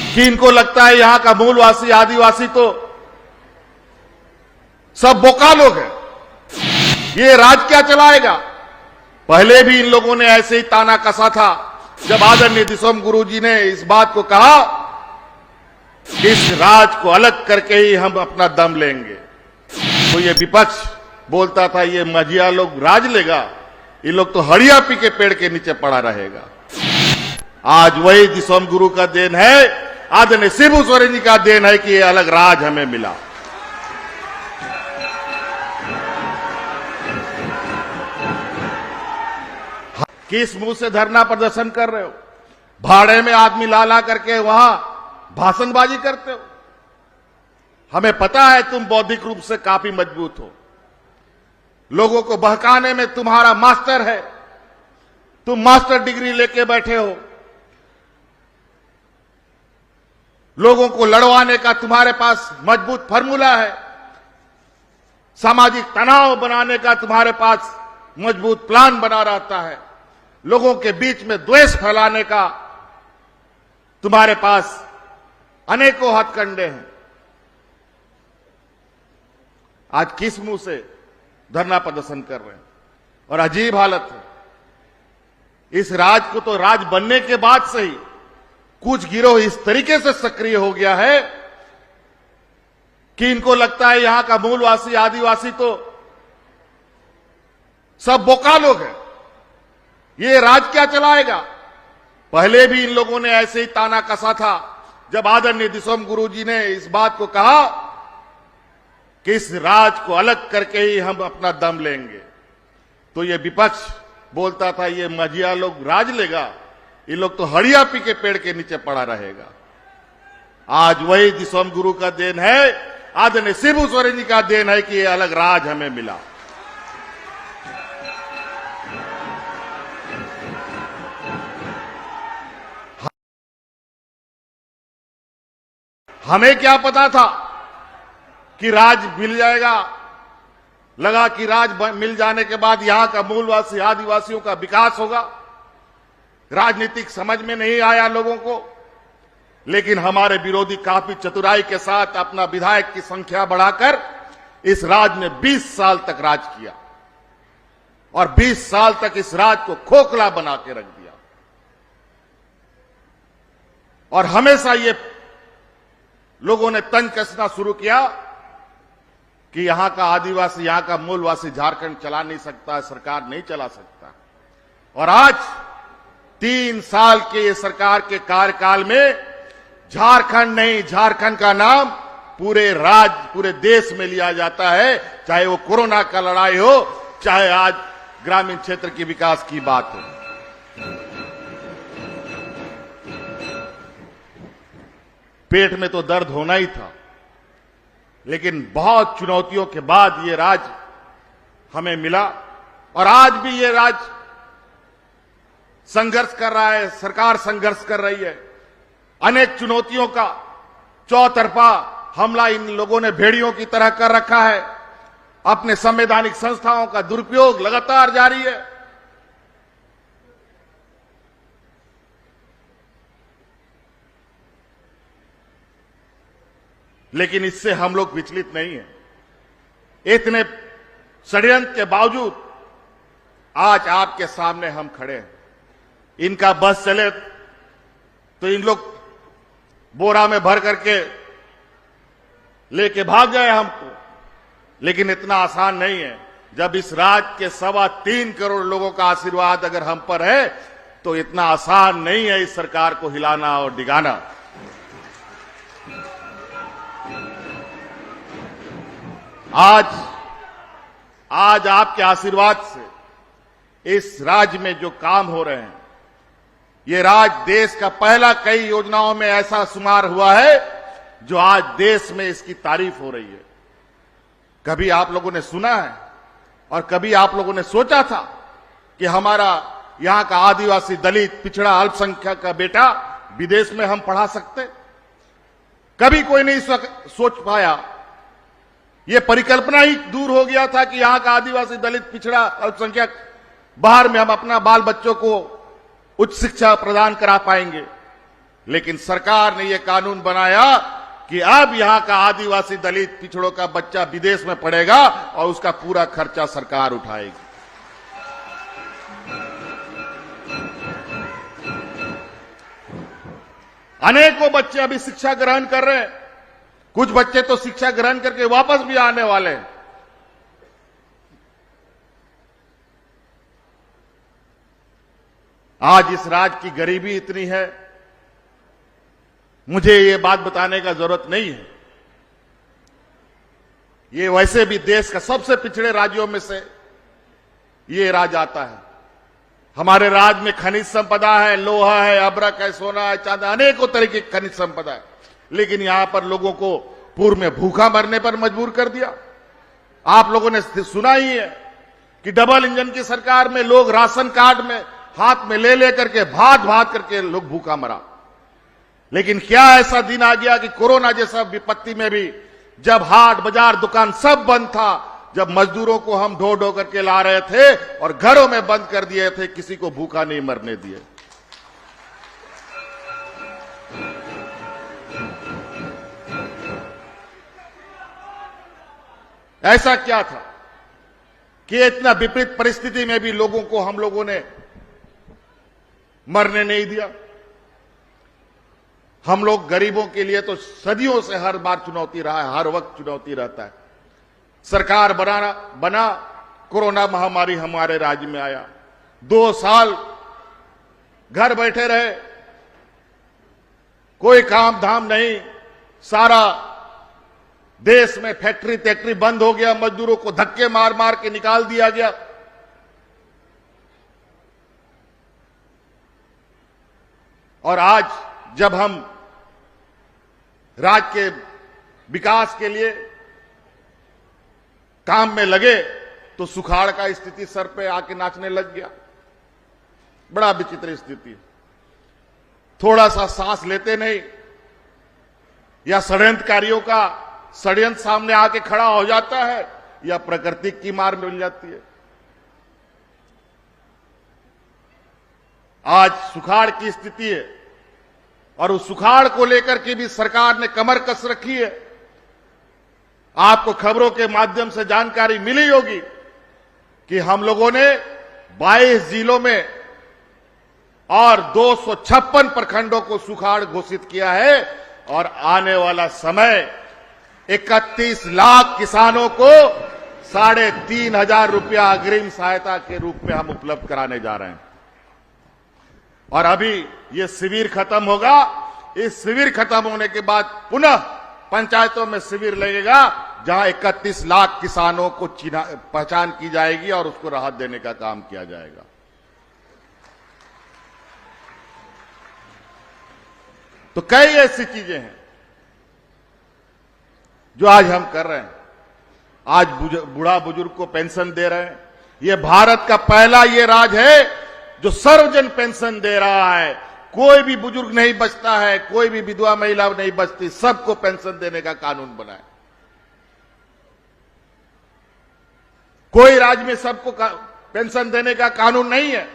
कि इनको लगता है यहां का मूलवासी आदिवासी तो सब बोका लोग हैं, ये राज क्या चलाएगा। पहले भी इन लोगों ने ऐसे ही ताना कसा था जब आदरणीय दिसोम गुरु जी ने इस बात को कहा कि इस राज को अलग करके ही हम अपना दम लेंगे, तो ये विपक्ष बोलता था ये मझिया लोग राज लेगा, ये लोग तो हड़िया पी के पेड़ के नीचे पड़ा रहेगा। आज वही दिसोम गुरु का देन है, आदरणीय शिबू सोरेन जी का देन है कि ये अलग राज हमें मिला। किस मुंह से धरना प्रदर्शन कर रहे हो? भाड़े में आदमी ला ला करके वहां भाषणबाजी करते हो। हमें पता है तुम बौद्धिक रूप से काफी मजबूत हो, लोगों को बहकाने में तुम्हारा मास्टर है, तुम मास्टर डिग्री लेके बैठे हो, लोगों को लड़वाने का तुम्हारे पास मजबूत फार्मूला है, सामाजिक तनाव बनाने का तुम्हारे पास मजबूत प्लान बना रहता है, लोगों के बीच में द्वेष फैलाने का तुम्हारे पास अनेकों हथकंडे हैं। आज किस मुंह से धरना प्रदर्शन कर रहे हैं? और अजीब हालत है। इस राज को तो राज बनने के बाद से ही कुछ गिरोह इस तरीके से सक्रिय हो गया है कि इनको लगता है यहां का मूलवासी आदिवासी तो सब बोका लोग हैं, ये राज क्या चलाएगा। पहले भी इन लोगों ने ऐसे ही ताना कसा था जब आदरणीय दिसोम गुरु जी ने इस बात को कहा कि इस राज को अलग करके ही हम अपना दम लेंगे, तो ये विपक्ष बोलता था ये मझिया लोग राज लेगा, ये लोग तो हड़िया पी के पेड़ के नीचे पड़ा रहेगा। आज वही दिसोम गुरु का देन है, आदरणीय शिबू सोरेन जी का देन है कि ये अलग राज हमें मिला। हमें क्या पता था कि राज मिल जाएगा, लगा कि राज मिल जाने के बाद यहां का मूलवासी आदिवासियों का विकास होगा। राजनीतिक समझ में नहीं आया लोगों को, लेकिन हमारे विरोधी काफी चतुराई के साथ अपना विधायक की संख्या बढ़ाकर इस राज ने 20 साल तक राज किया और 20 साल तक इस राज को खोखला बना के रख दिया। और हमेशा ये लोगों ने तंज कसना शुरू किया कि यहां का आदिवासी, यहां का मूलवासी झारखंड चला नहीं सकता, सरकार नहीं चला सकता। और आज 3 साल के ये सरकार के कार्यकाल में झारखंड नहीं, झारखंड का नाम पूरे देश में लिया जाता है, चाहे वो कोरोना का लड़ाई हो, चाहे आज ग्रामीण क्षेत्र के विकास की बात हो। पेट में तो दर्द होना ही था, लेकिन बहुत चुनौतियों के बाद ये राज हमें मिला और आज भी ये राज संघर्ष कर रहा है, सरकार संघर्ष कर रही है। अनेक चुनौतियों का चौतरफा हमला इन लोगों ने भेड़ियों की तरह कर रखा है। अपने संवैधानिक संस्थाओं का दुरुपयोग लगातार जारी है। लेकिन इससे हम लोग विचलित नहीं हैं। इतने षड्यंत्र के बावजूद आज आपके सामने हम खड़े हैं। इनका बस चले तो इन लोग बोरा में भर करके लेके भाग गए हमको, लेकिन इतना आसान नहीं है। जब इस राज्य के 3.25 करोड़ लोगों का आशीर्वाद अगर हम पर है तो इतना आसान नहीं है इस सरकार को हिलाना और डिगाना। आज आपके आशीर्वाद से इस राज्य में जो काम हो रहे हैं, ये राज्य देश का पहला कई योजनाओं में ऐसा शुमार हुआ है जो आज देश में इसकी तारीफ हो रही है। कभी आप लोगों ने सुना है और कभी आप लोगों ने सोचा था कि हमारा यहां का आदिवासी, दलित, पिछड़ा, अल्पसंख्यक का बेटा विदेश में हम पढ़ा सकते? कभी कोई नहीं सोच पाया। यह परिकल्पना ही दूर हो गया था कि यहां का आदिवासी, दलित, पिछड़ा, अल्पसंख्यक बाहर में हम अपना बाल बच्चों को उच्च शिक्षा प्रदान करा पाएंगे। लेकिन सरकार ने यह कानून बनाया कि अब यहां का आदिवासी दलित पिछड़ों का बच्चा विदेश में पढ़ेगा और उसका पूरा खर्चा सरकार उठाएगी। अनेकों बच्चे अभी शिक्षा ग्रहण कर रहे हैं, कुछ बच्चे तो शिक्षा ग्रहण करके वापस भी आने वाले हैं। आज इस राज्य की गरीबी इतनी है, मुझे ये बात बताने का जरूरत नहीं है। ये वैसे भी देश का सबसे पिछड़े राज्यों में से ये राज्य आता है। हमारे राज्य में खनिज संपदा है, लोहा है, अब्रक है, सोना है, चांदी, अनेकों तरह की खनिज संपदा है, लेकिन यहां पर लोगों को पूर्व में भूखा मरने पर मजबूर कर दिया। आप लोगों ने सुना ही है कि डबल इंजन की सरकार में लोग राशन कार्ड में हाथ में ले लेकर के भाग भाग करके लोग भूखा मरा। लेकिन क्या ऐसा दिन आ गया कि कोरोना जैसा विपत्ति में भी, जब हाट बाजार दुकान सब बंद था, जब मजदूरों को हम ढो ढो करके ला रहे थे और घरों में बंद कर दिए थे, किसी को भूखा नहीं मरने दिए। ऐसा क्या था कि इतना विपरीत परिस्थिति में भी लोगों को हम लोगों ने मरने नहीं दिया। हम लोग गरीबों के लिए तो सदियों से हर बार चुनौती रहा है, हर वक्त चुनौती रहता है। सरकार बना, कोरोना महामारी हमारे राज्य में आया, 2 साल घर बैठे रहे, कोई काम धाम नहीं, सारा देश में फैक्ट्री बंद हो गया, मजदूरों को धक्के मार मार के निकाल दिया गया। और आज जब हम राज्य के विकास के लिए काम में लगे तो सुखाड़ का स्थिति सर पे आके नाचने लग गया। बड़ा विचित्र स्थिति, थोड़ा सा सांस लेते नहीं या षड्यंत्रकारियों का षड्यंत्र सामने आके खड़ा हो जाता है या प्रकृति की मार मिल जाती है। आज सुखाड़ की स्थिति है और उस सुखाड़ को लेकर के भी सरकार ने कमर कस रखी है। आपको खबरों के माध्यम से जानकारी मिली होगी कि हम लोगों ने 22 जिलों में और 256 प्रखंडों को सुखाड़ घोषित किया है और आने वाला समय 31 लाख किसानों को 3,500 रुपया अग्रिम सहायता के रूप में हम उपलब्ध कराने जा रहे हैं। और अभी ये शिविर खत्म होगा, इस शिविर खत्म होने के बाद पुनः पंचायतों में शिविर लगेगा जहां 31 लाख किसानों को पहचान की जाएगी और उसको राहत देने का काम किया जाएगा। तो कई ऐसी चीजें हैं जो आज हम कर रहे हैं। आज बूढ़ा बुजुर्ग को पेंशन दे रहे हैं। यह भारत का पहला ये राज्य है जो सर्वजन पेंशन दे रहा है। कोई भी बुजुर्ग नहीं बचता है, कोई भी विधवा महिला नहीं बचती, सबको पेंशन देने का कानून बना है। कोई राज्य में सबको पेंशन देने का कानून नहीं है।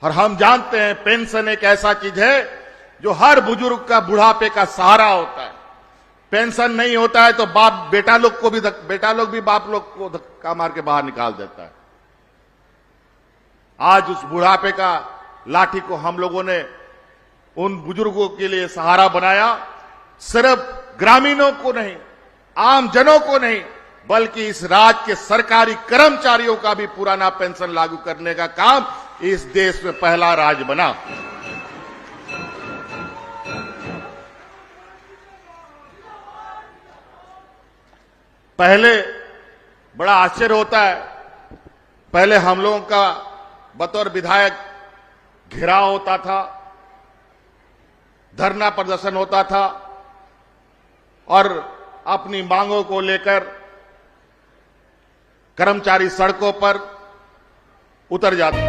और हम जानते हैं पेंशन एक ऐसा चीज है जो हर बुजुर्ग का बुढ़ापे का सहारा होता है। पेंशन नहीं होता है तो बेटा लोग भी बाप लोग को धक्का मार के बाहर निकाल देता है। आज उस बुढ़ापे का लाठी को हम लोगों ने उन बुजुर्गों के लिए सहारा बनाया। सिर्फ ग्रामीणों को नहीं, आम जनों को नहीं, बल्कि इस राज्य के सरकारी कर्मचारियों का भी पुराना पेंशन लागू करने का काम इस देश में पहला राज्य बना। पहले बड़ा आश्चर्य होता है, पहले हम लोगों का बतौर विधायक घेराव होता था, धरना प्रदर्शन होता था और अपनी मांगों को लेकर कर्मचारी सड़कों पर उतर जाते।